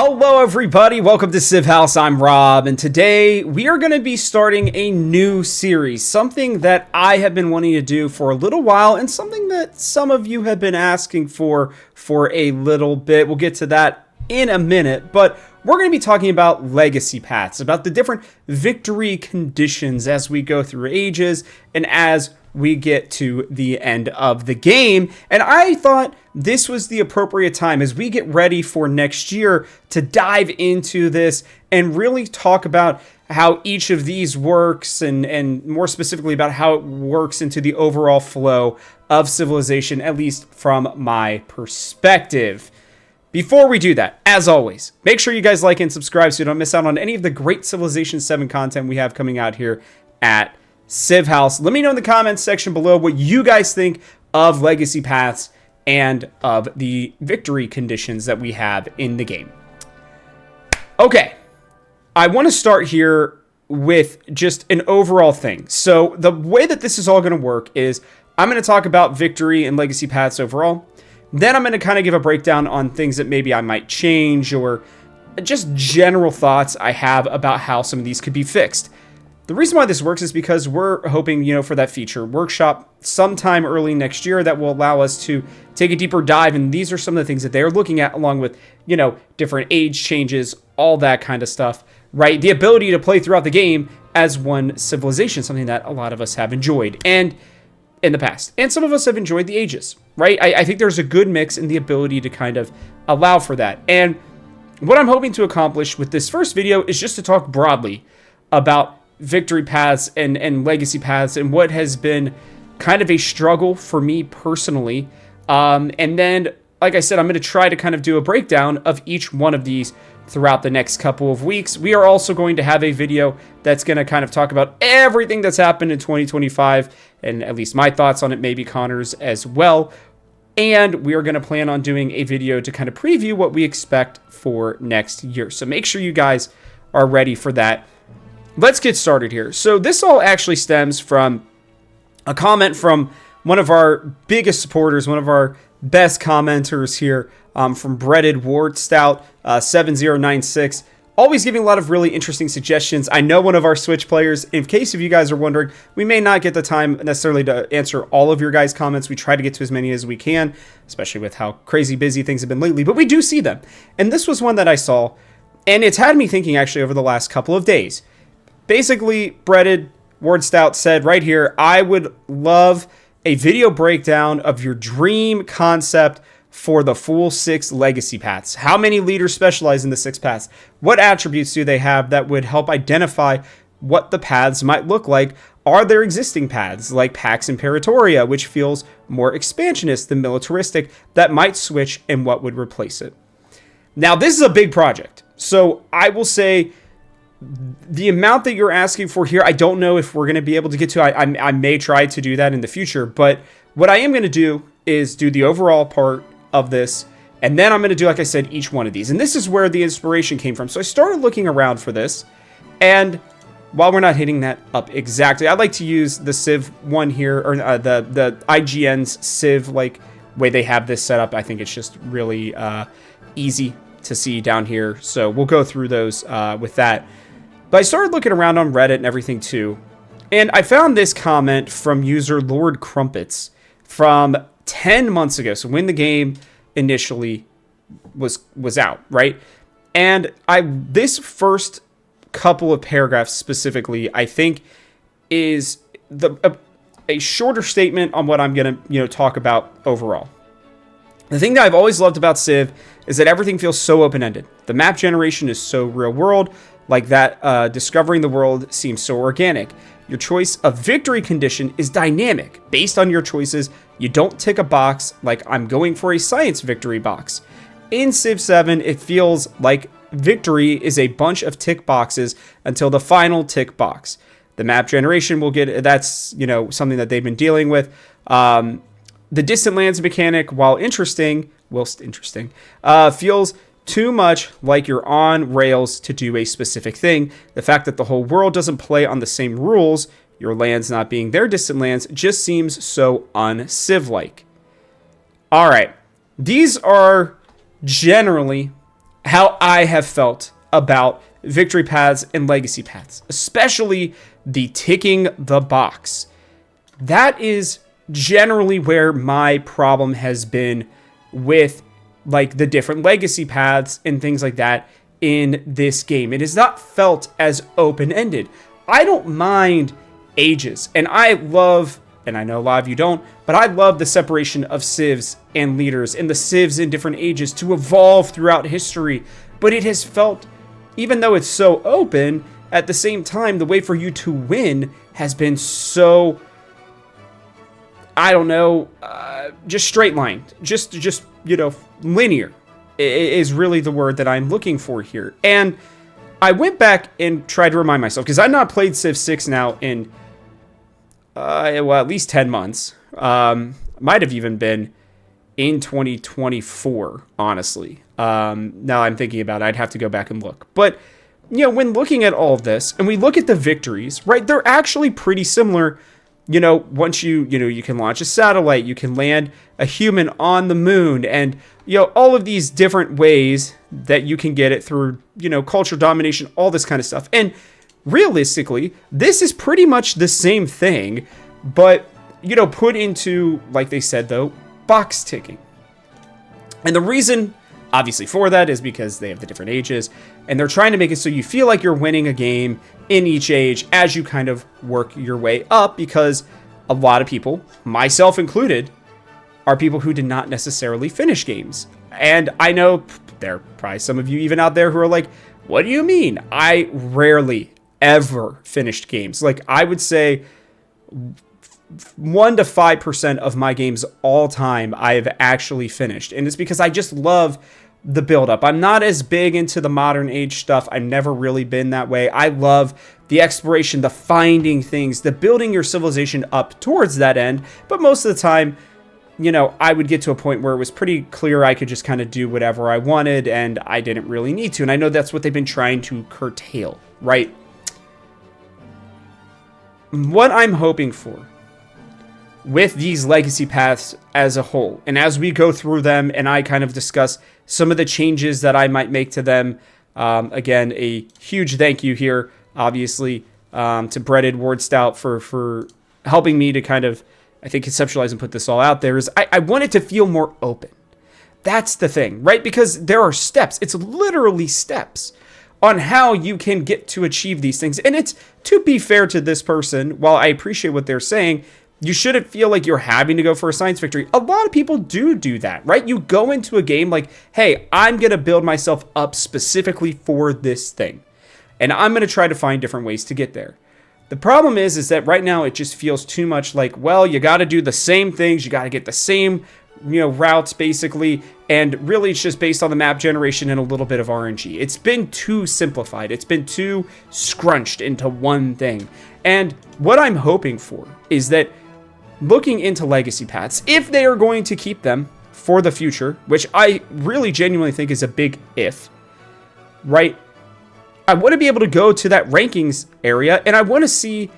Hello everybody, welcome to Civ House. I'm Rob, and today we are going to be starting a new series, something that I have been wanting to do for a little while and something that some of you have been asking for a little bit. We'll get to that in a minute, but we're going to be talking about legacy paths, about the different victory conditions as we go through ages and as we get to the end of the game. And I thought this was the appropriate time as we get ready for next year to dive into this and really talk about how each of these works and more specifically about how it works into the overall flow of Civilization, at least from my perspective. Before we do that, as always, make sure you guys like and subscribe so you don't miss out on any of the great Civilization 7 content we have coming out here at Civ House. Let me know in the comments section below what you guys think of legacy paths and of the victory conditions that we have in the game. Okay, I want to start here with just an overall thing. So the way that this is all going to work is I'm going to talk about victory and legacy paths overall. Then I'm going to kind of give a breakdown on things that maybe I might change or just general thoughts I have about how some of these could be fixed. The reason why this works is because we're hoping, for that feature workshop sometime early next year that will allow us to take a deeper dive. And these are some of the things that they're looking at along with, different age changes, all that kind of stuff, right? The ability to play throughout the game as one civilization, something that a lot of us have enjoyed and in the past. And some of us have enjoyed the ages, right? I think there's a good mix in the ability to kind of allow for that. And what I'm hoping to accomplish with this first video is just to talk broadly about victory paths and legacy paths and what has been kind of a struggle for me personally. And then, like I said, I'm going to try to kind of do a breakdown of each one of these throughout the next couple of weeks. We are also going to have a video that's going to kind of talk about everything that's happened in 2025 and at least my thoughts on it, maybe Connor's as well. And we are going to plan on doing a video to kind of preview what we expect for next year. So make sure you guys are ready for that. Let's get started here. So this all actually stems from a comment from one of our biggest supporters, one of our best commenters here, from Breaded Ward Stout 7096. Always giving a lot of really interesting suggestions. I know one of our Switch players. In case if you guys are wondering, we may not get the time necessarily to answer all of your guys' comments. We try to get to as many as we can, especially with how crazy busy things have been lately, but we do see them. And this was one that I saw, and it's had me thinking actually over the last couple of days. Basically, Breaded Ward Stout said right here, I would love a video breakdown of your dream concept for the full 6 legacy paths. How many leaders specialize in the 6 paths? What attributes do they have that would help identify what the paths might look like? Are there existing paths like Pax Imperatoria, which feels more expansionist than militaristic, that might switch, and what would replace it? Now, this is a big project. So I will say the amount that you're asking for here, I don't know if we're going to be able to get to. I may try to do that in the future, but what I am going to do is do the overall part of this, and then I'm going to do, like I said, each one of these. And this is where the inspiration came from. So I started looking around for this, and while we're not hitting that up exactly, I like to use the Civ one here, or the IGN's Civ like way they have this set up. I think it's just really easy to see down here. So we'll go through those with that. But I started looking around on Reddit and everything too, and I found this comment from user Lord Crumpets from 10 months ago. So when the game initially was out, right? And this first couple of paragraphs specifically, I think, is a shorter statement on what I'm gonna talk about overall. The thing that I've always loved about Civ is that everything feels so open-ended. The map generation is so real-world, like that discovering the world seems so organic. Your choice of victory condition is dynamic. Based on your choices, you don't tick a box like I'm going for a science victory box. In Civ 7, it feels like victory is a bunch of tick boxes until the final tick box. The map generation will get, that's, something that they've been dealing with. The distant lands mechanic, whilst interesting, feels too much like you're on rails to do a specific thing. The fact that the whole world doesn't play on the same rules, your lands not being their distant lands, just seems so un-civ-like. All right, these are generally how I have felt about victory paths and legacy paths, especially the ticking the box. That is generally where my problem has been with like the different legacy paths and things like that in this game. It has not felt as open-ended. I don't mind ages, and I love, and I know a lot of you don't, but I love the separation of civs and leaders and the civs in different ages to evolve throughout history. But it has felt, even though it's so open, at the same time, the way for you to win has been so, I don't know, just straight line, just linear is really the word that I'm looking for here. And I went back and tried to remind myself, because I've not played Civ 6 now in, at least 10 months. Might have even been in 2024, honestly. Now I'm thinking about it, I'd have to go back and look. But, when looking at all of this, and we look at the victories, right, they're actually pretty similar. Once you can launch a satellite, you can land a human on the moon, and, all of these different ways that you can get it through, culture domination, all this kind of stuff. And realistically, this is pretty much the same thing, but, put into, like they said, though, box ticking. And the reason, obviously, for that is because they have the different ages, and they're trying to make it so you feel like you're winning a game in each age as you kind of work your way up, because a lot of people, myself included, are people who did not necessarily finish games. And I know there are probably some of you even out there who are like, what do you mean? I rarely ever finished games. Like, I would say 1 to 5% of my games all time I've actually finished. And it's because I just love the build up. I'm not as big into the modern age stuff. I've never really been that way. I love the exploration, the finding things, the building your civilization up towards that end. But most of the time, I would get to a point where it was pretty clear I could just kind of do whatever I wanted and I didn't really need to. And I know that's what they've been trying to curtail, right? What I'm hoping for with these legacy paths as a whole, and as we go through them and I kind of discuss some of the changes that I might make to them, again, a huge thank you here, obviously, to Breaded Ward Stout for helping me to kind of, I think, conceptualize and put this all out there, is I want it to feel more open. That's the thing, right? Because there are steps. It's literally steps on how you can get to achieve these things. And it's, to be fair to this person, while I appreciate what they're saying, you shouldn't feel like you're having to go for a science victory. A lot of people do that, right? You go into a game like, hey, I'm going to build myself up specifically for this thing. And I'm going to try to find different ways to get there. The problem is that right now it just feels too much like, well, you got to do the same things. You got to get the same, routes basically. And really it's just based on the map generation and a little bit of RNG. It's been too simplified. It's been too scrunched into one thing. And what I'm hoping for is that looking into legacy paths, if they are going to keep them for the future, which I really genuinely think is a big if, right? I want to be able to go to that rankings area, and I want to see,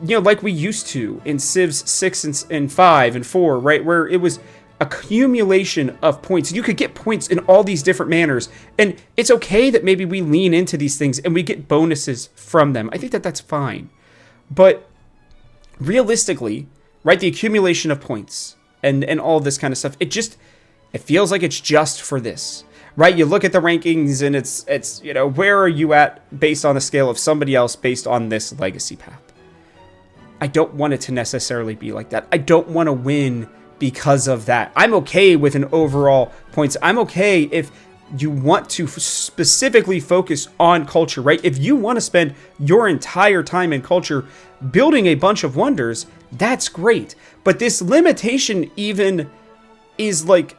like we used to in Civs 6 and 5 and 4, right? Where it was accumulation of points. You could get points in all these different manners, and it's okay that maybe we lean into these things and we get bonuses from them. I think that that's fine. But realistically, right, the accumulation of points and all this kind of stuff, it feels like it's just for this. Right, you look at the rankings and it's where are you at based on the scale of somebody else based on this legacy path. I don't want it to necessarily be like that. I don't want to win because of that. I'm okay with an overall points. I'm okay if you want to specifically focus on culture, right? If you want to spend your entire time in culture building a bunch of wonders, that's great. But this limitation even is like,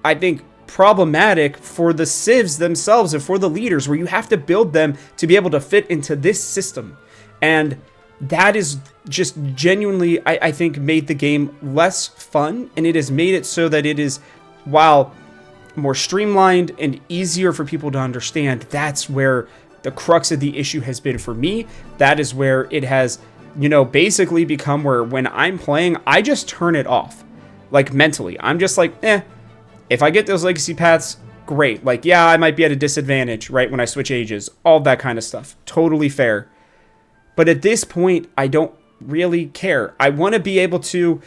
I think, problematic for the civs themselves and for the leaders, where you have to build them to be able to fit into this system. And that is just genuinely, I think, made the game less fun, and it has made it so that it is, while more streamlined and easier for people to understand, that's where the crux of the issue has been for me. That is where it has, basically become where when I'm playing, I just turn it off. Like mentally, I'm just like, if I get those legacy paths, great. Like, yeah, I might be at a disadvantage, right, when I switch ages. All that kind of stuff. Totally fair. But at this point, I don't really care. I want to be able to...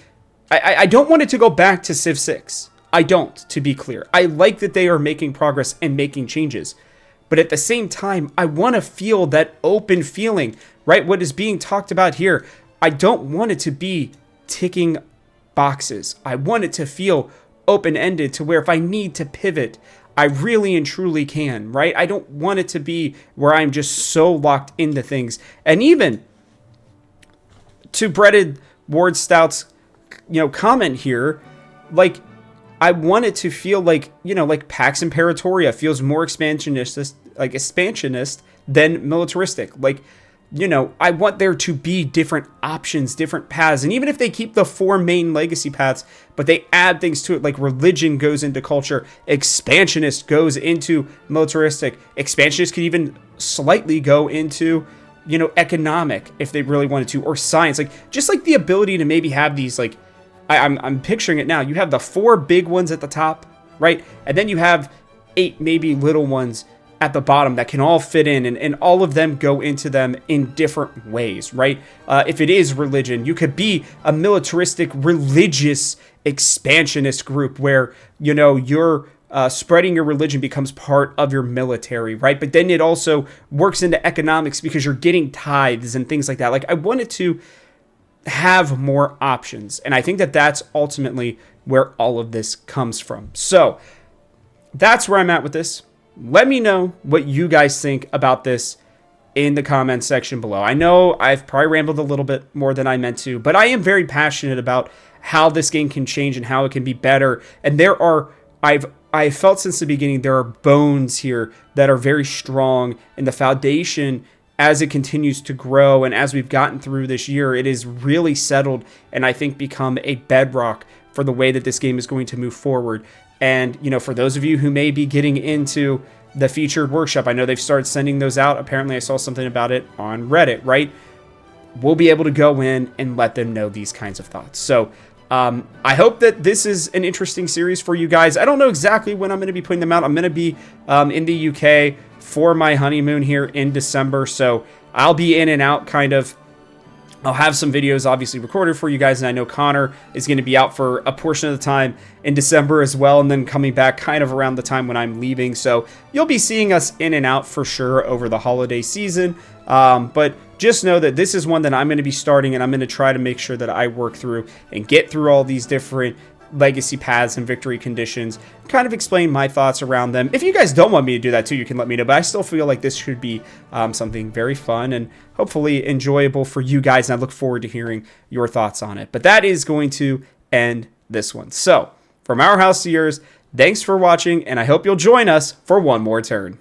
I don't want it to go back to Civ 6. I don't, to be clear. I like that they are making progress and making changes. But at the same time, I want to feel that open feeling, right? What is being talked about here. I don't want it to be ticking boxes. I want it to feel open-ended to where if I need to pivot, I really and truly can, right? I don't want it to be where I'm just so locked into things. And even to Breaded Ward Stout's, comment here, like, I want it to feel like, like Pax Imperatoria feels more expansionist than militaristic. Like, I want there to be different options, different paths. And even if they keep the 4 main legacy paths, but they add things to it, like religion goes into culture, expansionist goes into militaristic, expansionist could even slightly go into, economic if they really wanted to, or science. Like, just like the ability to maybe have these, like, I'm picturing it now. You have the 4 big ones at the top, right? And then you have 8 maybe little ones at the bottom that can all fit in, and all of them go into them in different ways, right? If it is religion, you could be a militaristic, religious, expansionist group where, you're spreading your religion becomes part of your military, right? But then it also works into economics because you're getting tithes and things like that. Like, I wanted to have more options. And I think that that's ultimately where all of this comes from. So that's where I'm at with this. Let me know what you guys think about this in the comments section below. I know I've probably rambled a little bit more than I meant to, but I am very passionate about how this game can change and how it can be better. And I've felt since the beginning, there are bones here that are very strong, and the foundation, as it continues to grow and as we've gotten through this year, it is really settled and I think become a bedrock for the way that this game is going to move forward. And, for those of you who may be getting into the featured workshop, I know they've started sending those out. Apparently I saw something about it on Reddit, right? We'll be able to go in and let them know these kinds of thoughts. So I hope that this is an interesting series for you guys. I don't know exactly when I'm going to be putting them out. I'm going to be in the UK for my honeymoon here in December, so I'll be in and out kind of. I'll have some videos obviously recorded for you guys, and I know Connor is going to be out for a portion of the time in December as well, and then coming back kind of around the time when I'm leaving. So you'll be seeing us in and out for sure over the holiday season, but just know that this is one that I'm going to be starting, and I'm going to try to make sure that I work through and get through all these different legacy paths and victory conditions, kind of explain my thoughts around them. If you guys don't want me to do that too, you can let me know, but I still feel like this should be something very fun and hopefully enjoyable for you guys, and I look forward to hearing your thoughts on it. But that is going to end this one. So from our house to yours, thanks for watching, and I hope you'll join us for one more turn.